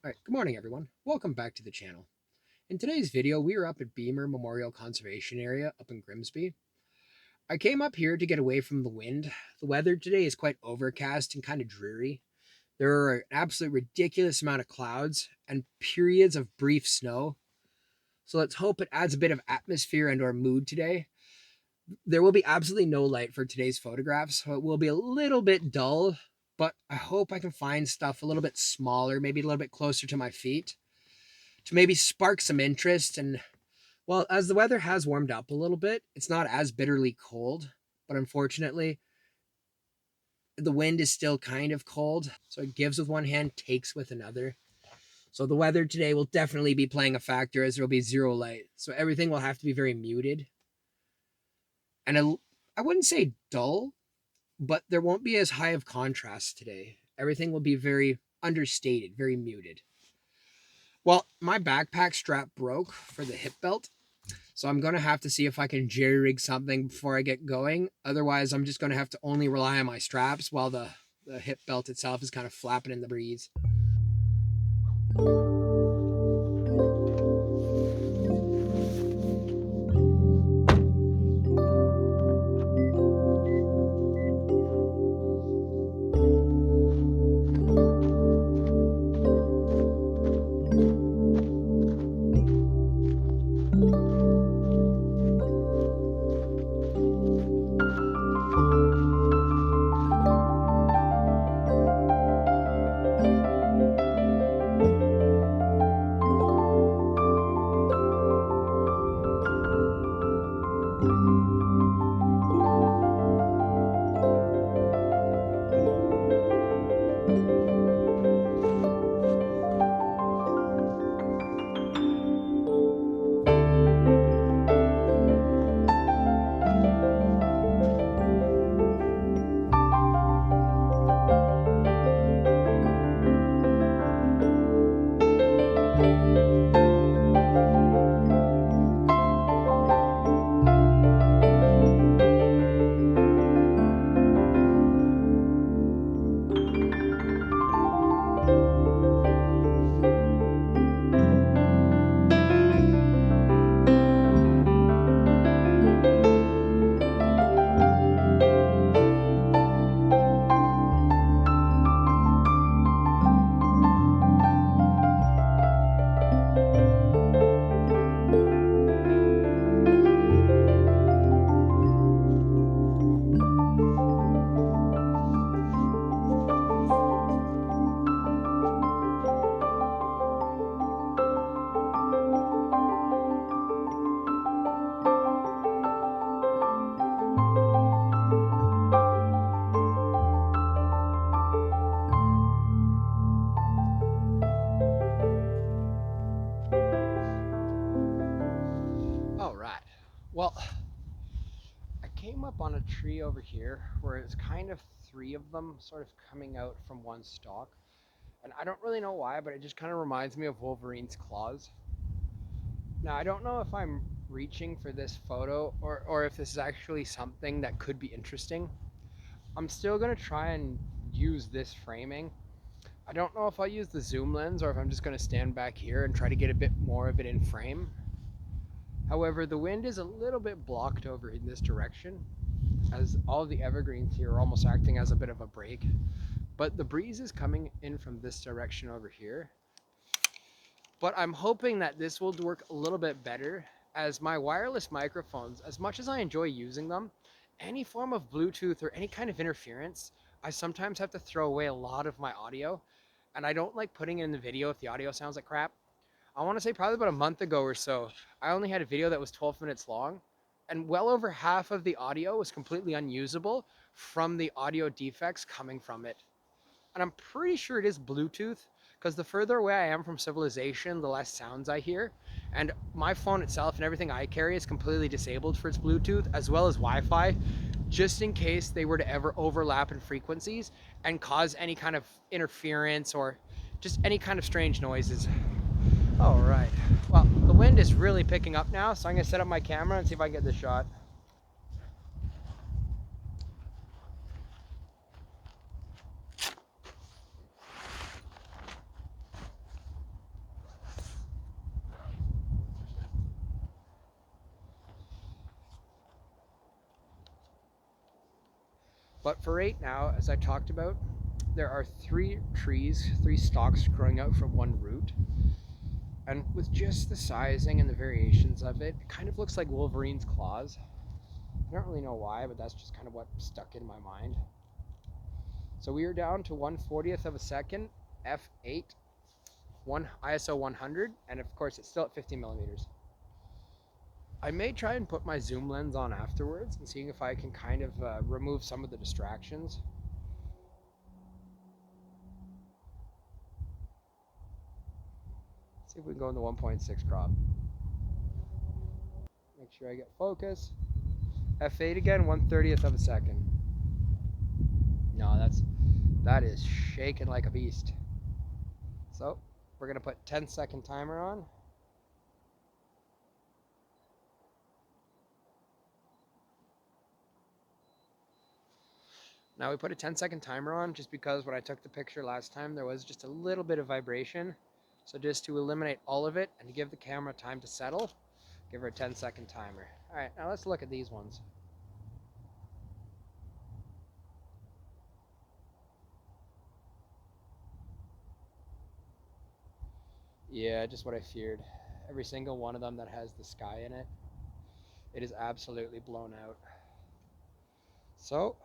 Alright, good morning everyone. Welcome back to the channel. In today's video, we are up at Beamer Memorial Conservation Area up in Grimsby. I came up here to get away from the wind. The weather today is quite overcast and kind of dreary. There are an absolute ridiculous amount of clouds and periods of brief snow. So let's hope it adds a bit of atmosphere and or mood today. There will be absolutely no light for today's photographs, so it will be a little bit dull, but I hope I can find stuff a little bit smaller, maybe a little bit closer to my feet, to maybe spark some interest. And well, as the weather has warmed up a little bit, it's not as bitterly cold, but unfortunately, the wind is still kind of cold. So it gives with one hand, takes with another. So the weather today will definitely be playing a factor as there will be zero light. So everything will have to be very muted. And I wouldn't say dull, but there won't be as high of contrast today. Everything will be very understated, very muted. Well, my backpack strap broke for the hip belt, so I'm going to have to see if I can jerry rig something before I get going. Otherwise, I'm just going to have to only rely on my straps while the hip belt itself is kind of flapping in the breeze. All right. Well, I came up on a tree over here where it's kind of three of them sort of coming out from one stalk. And I don't really know why, but it just kind of reminds me of Wolverine's claws. Now, I don't know if I'm reaching for this photo or if this is actually something that could be interesting. I'm still going to try and use this framing. I don't know if I'll use the zoom lens or if I'm just going to stand back here and try to get a bit more of it in frame. However, the wind is a little bit blocked over in this direction, as all the evergreens here are almost acting as a bit of a break. But the breeze is coming in from this direction over here. But I'm hoping that this will work a little bit better, as my wireless microphones, as much as I enjoy using them, any form of Bluetooth or any kind of interference, I sometimes have to throw away a lot of my audio, and I don't like putting it in the video if the audio sounds like crap. I want to say probably about a month ago or so, I only had a video that was 12 minutes long, and well over half of the audio was completely unusable from the audio defects coming from it. And I'm pretty sure it is Bluetooth, because the further away I am from civilization, the less sounds I hear. And my phone itself and everything I carry is completely disabled for its Bluetooth, as well as Wi-Fi, just in case they were to ever overlap in frequencies and cause any kind of interference or just any kind of strange noises. All right. Well, the wind is really picking up now, so I'm going to set up my camera and see if I can get this shot. But for right now, as I talked about, there are 3 stalks growing out from one root. And with just the sizing and the variations of it, it kind of looks like Wolverine's claws. I don't really know why, but that's just kind of what stuck in my mind. So we are down to 1/40th of a second, f8, ISO 100, and of course it's still at 50 millimeters. I may try and put my zoom lens on afterwards and seeing if I can kind of remove some of the distractions. See if we can go in the 1.6 crop. Make sure I get focus. F8 again, 1/30th of a second. No, that is shaking like a beast. So we're gonna put 10-second timer on. Now we put a 10-second timer on just because when I took the picture last time, there was just a little bit of vibration. So just to eliminate all of it and to give the camera time to settle, give her a 10-second timer. All right, now let's look at these ones. Yeah, just what I feared. Every single one of them that has the sky in it, it is absolutely blown out. So,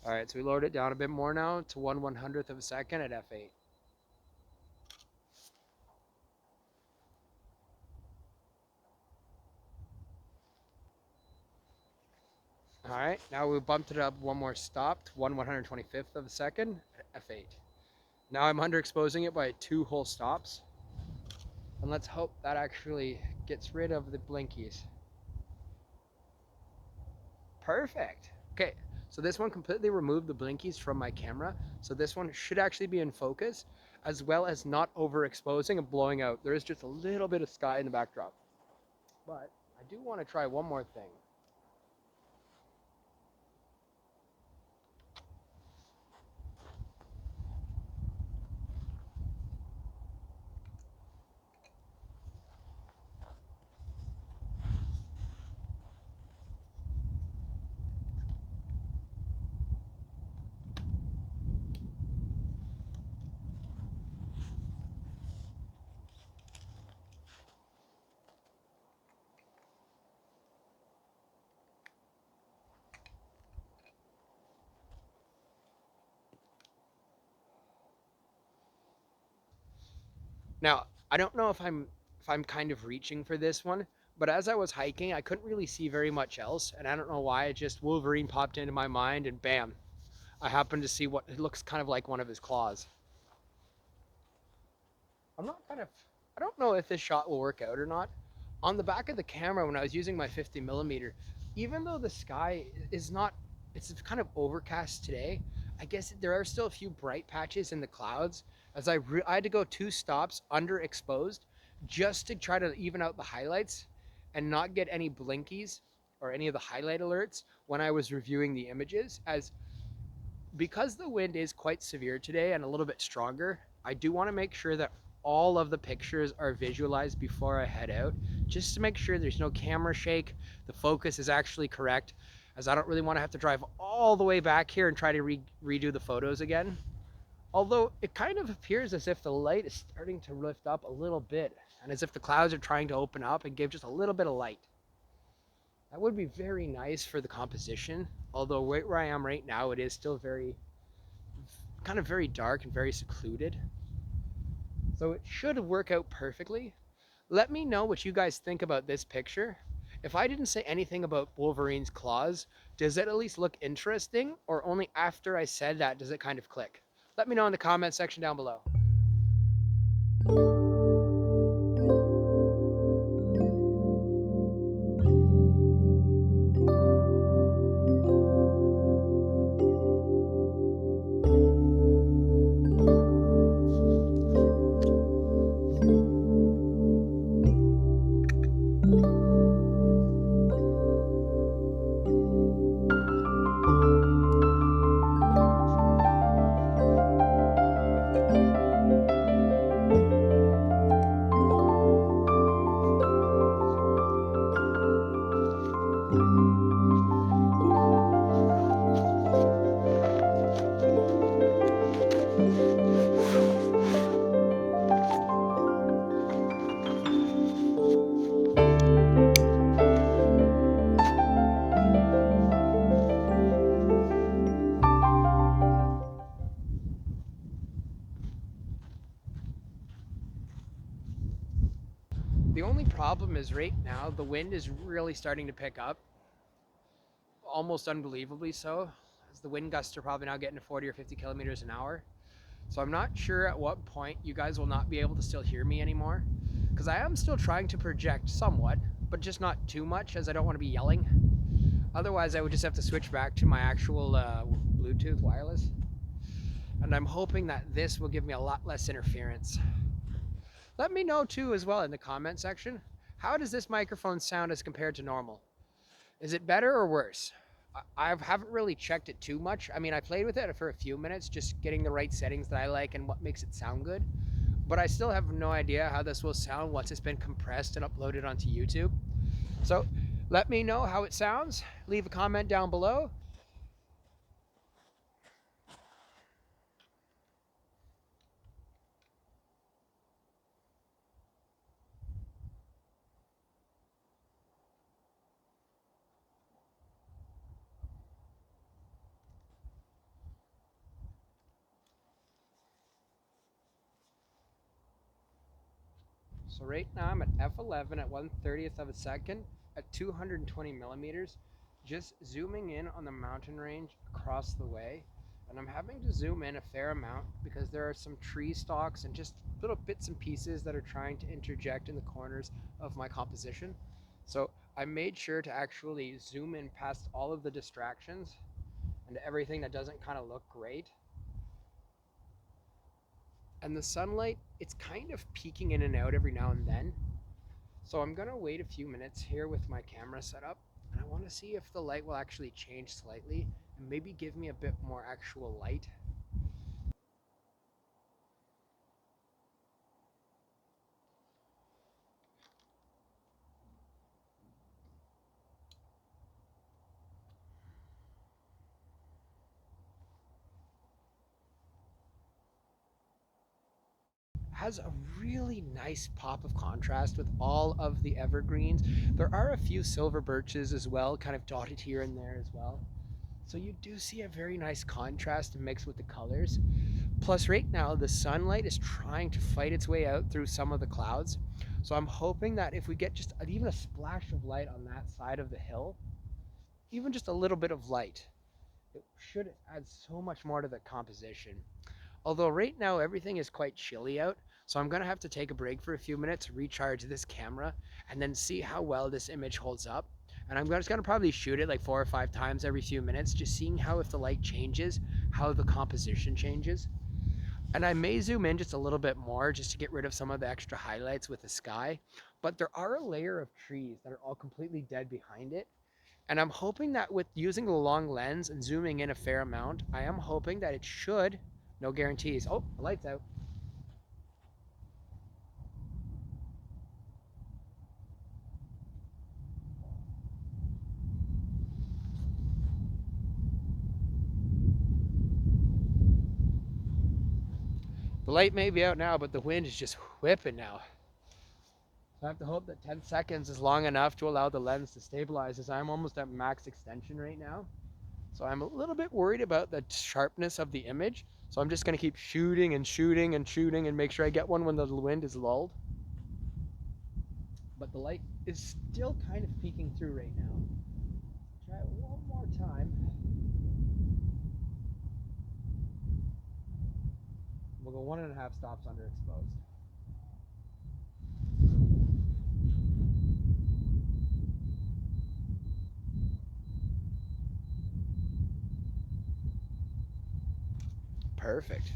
all right, so we lowered it down a bit more now to 1/100th of a second at f8. All right, now we bumped it up one more stop to 1/125th of a second at f8. Now I'm underexposing it by 2 whole stops. And let's hope that actually gets rid of the blinkies. Perfect. Okay, so this one completely removed the blinkies from my camera. So this one should actually be in focus, as well as not overexposing and blowing out. There is just a little bit of sky in the backdrop. But I do want to try one more thing. Now, I don't know if I'm kind of reaching for this one, but as I was hiking, I couldn't really see very much else, and I don't know why. It just Wolverine popped into my mind, and bam, I happened to see what it looks kind of like one of his claws. I'm not kind of, I don't know if this shot will work out or not. On the back of the camera, when I was using my 50 millimeter, even though the sky is not, it's kind of overcast today, I guess there are still a few bright patches in the clouds as I had to go 2 stops underexposed just to try to even out the highlights and not get any blinkies or any of the highlight alerts when I was reviewing the images, as because the wind is quite severe today and a little bit stronger, I do want to make sure that all of the pictures are visualized before I head out, just to make sure there's no camera shake, the focus is actually correct, as I don't really want to have to drive all the way back here and try to redo the photos again. Although it kind of appears as if the light is starting to lift up a little bit, and as if the clouds are trying to open up and give just a little bit of light. That would be very nice for the composition, although right where I am right now, it is still kind of very dark and very secluded. So it should work out perfectly. Let me know what you guys think about this picture. If I didn't say anything about Wolverine's claws, does it at least look interesting, or only after I said that does it kind of click? Let me know in the comment section down below. problem is right now the wind is really starting to pick up, almost unbelievably so, as the wind gusts are probably now getting to 40 or 50 kilometers an hour. So I'm not sure at what point you guys will not be able to still hear me anymore, because I am still trying to project somewhat, but just not too much, as I don't want to be yelling. Otherwise I would just have to switch back to my actual Bluetooth wireless, and I'm hoping that this will give me a lot less interference. Let me know too as well in the comment section, how does this microphone sound as compared to normal? Is it better or worse? I haven't really checked it too much. I mean, I played with it for a few minutes, just getting the right settings that I like and what makes it sound good. But I still have no idea how this will sound once it's been compressed and uploaded onto YouTube. So let me know how it sounds. Leave a comment down below. So right now I'm at f11 at 1/30th of a second at 220 millimeters, just zooming in on the mountain range across the way. And I'm having to zoom in a fair amount because there are some tree stalks and just little bits and pieces that are trying to interject in the corners of my composition. So I made sure to actually zoom in past all of the distractions and everything that doesn't kind of look great. And the sunlight, it's kind of peeking in and out every now and then. So I'm gonna wait a few minutes here with my camera set up, and I want to see if the light will actually change slightly and maybe give me a bit more actual light. Has a really nice pop of contrast with all of the evergreens. There are a few silver birches as well, kind of dotted here and there as well. So you do see a very nice contrast mixed with the colors. Plus right now the sunlight is trying to fight its way out through some of the clouds. So I'm hoping that if we get just even a splash of light on that side of the hill, even just a little bit of light, it should add so much more to the composition. Although right now everything is quite chilly out, so I'm gonna have to take a break for a few minutes, recharge this camera, and then see how well this image holds up. And I'm just gonna probably shoot it like 4 or 5 times every few minutes, just seeing how, if the light changes, how the composition changes. And I may zoom in just a little bit more just to get rid of some of the extra highlights with the sky. But there are a layer of trees that are all completely dead behind it. And I'm hoping that with using the long lens and zooming in a fair amount, I am hoping that it should, no guarantees. Oh, the light's out. The light may be out now, but the wind is just whipping now. So I have to hope that 10 seconds is long enough to allow the lens to stabilize, as I'm almost at max extension right now. So I'm a little bit worried about the sharpness of the image. So I'm just gonna keep shooting and shooting and shooting and make sure I get one when the wind is lulled. But the light is still kind of peeking through right now. Try it one more time. We'll go 1.5 stops underexposed. Perfect.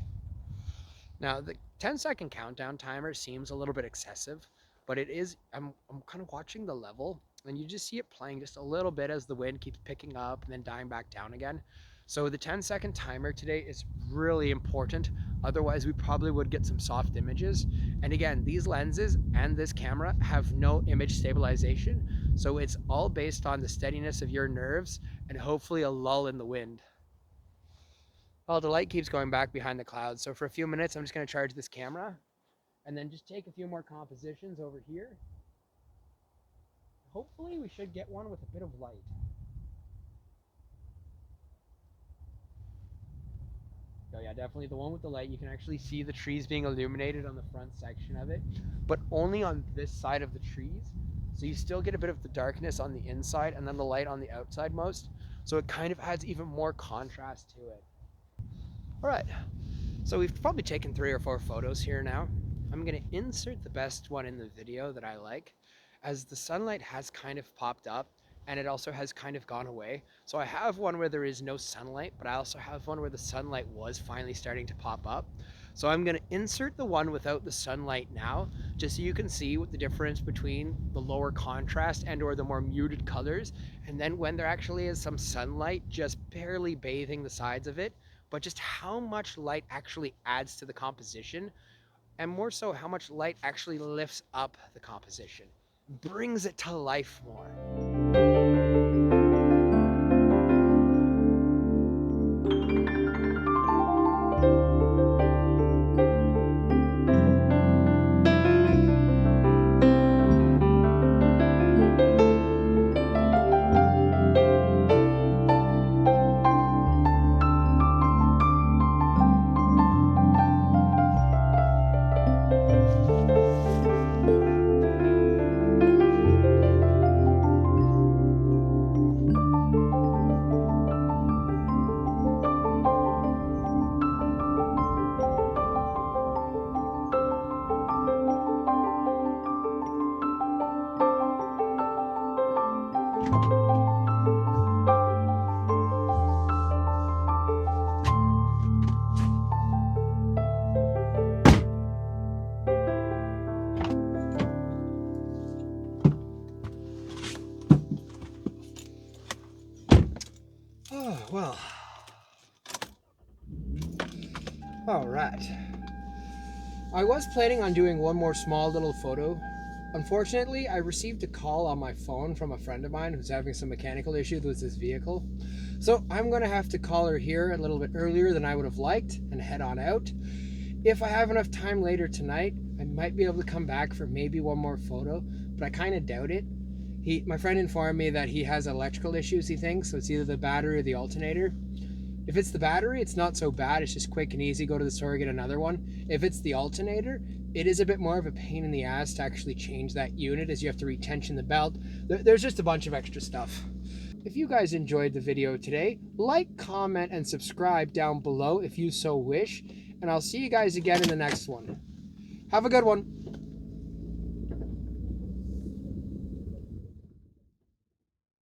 Now the 10-second countdown timer seems a little bit excessive, but it is, I'm kind of watching the level and you just see it playing just a little bit as the wind keeps picking up and then dying back down again. So the 10-second timer today is really important. Otherwise we probably would get some soft images. And again, these lenses and this camera have no image stabilization. So it's all based on the steadiness of your nerves and hopefully a lull in the wind. Well, the light keeps going back behind the clouds. So for a few minutes, I'm just going to charge this camera and then just take a few more compositions over here. Hopefully we should get one with a bit of light. Oh yeah, definitely the one with the light. You can actually see the trees being illuminated on the front section of it, but only on this side of the trees. So you still get a bit of the darkness on the inside and then the light on the outside most. So it kind of adds even more contrast to it. All right, so we've probably taken 3 or 4 photos here now. I'm gonna insert the best one in the video that I like, as the sunlight has kind of popped up and it also has kind of gone away. So I have one where there is no sunlight, but I also have one where the sunlight was finally starting to pop up. So I'm gonna insert the one without the sunlight now, just so you can see what the difference between the lower contrast and or the more muted colors, and then when there actually is some sunlight just barely bathing the sides of it, but just how much light actually adds to the composition, and more so how much light actually lifts up the composition, brings it to life more. Oh, well. All right. I was planning on doing one more small little photo. Unfortunately, I received a call on my phone from a friend of mine who's having some mechanical issues with his vehicle. So I'm going to have to call her here a little bit earlier than I would have liked and head on out. If I have enough time later tonight, I might be able to come back for maybe one more photo, but I kind of doubt it. My friend informed me that he has electrical issues, he thinks, so it's either the battery or the alternator. If it's the battery, it's not so bad. It's just quick and easy. Go to the store, get another one. If it's the alternator, it is a bit more of a pain in the ass to actually change that unit, as you have to retension the belt. There's just a bunch of extra stuff. If you guys enjoyed the video today, like, comment, and subscribe down below if you so wish. And I'll see you guys again in the next one. Have a good one.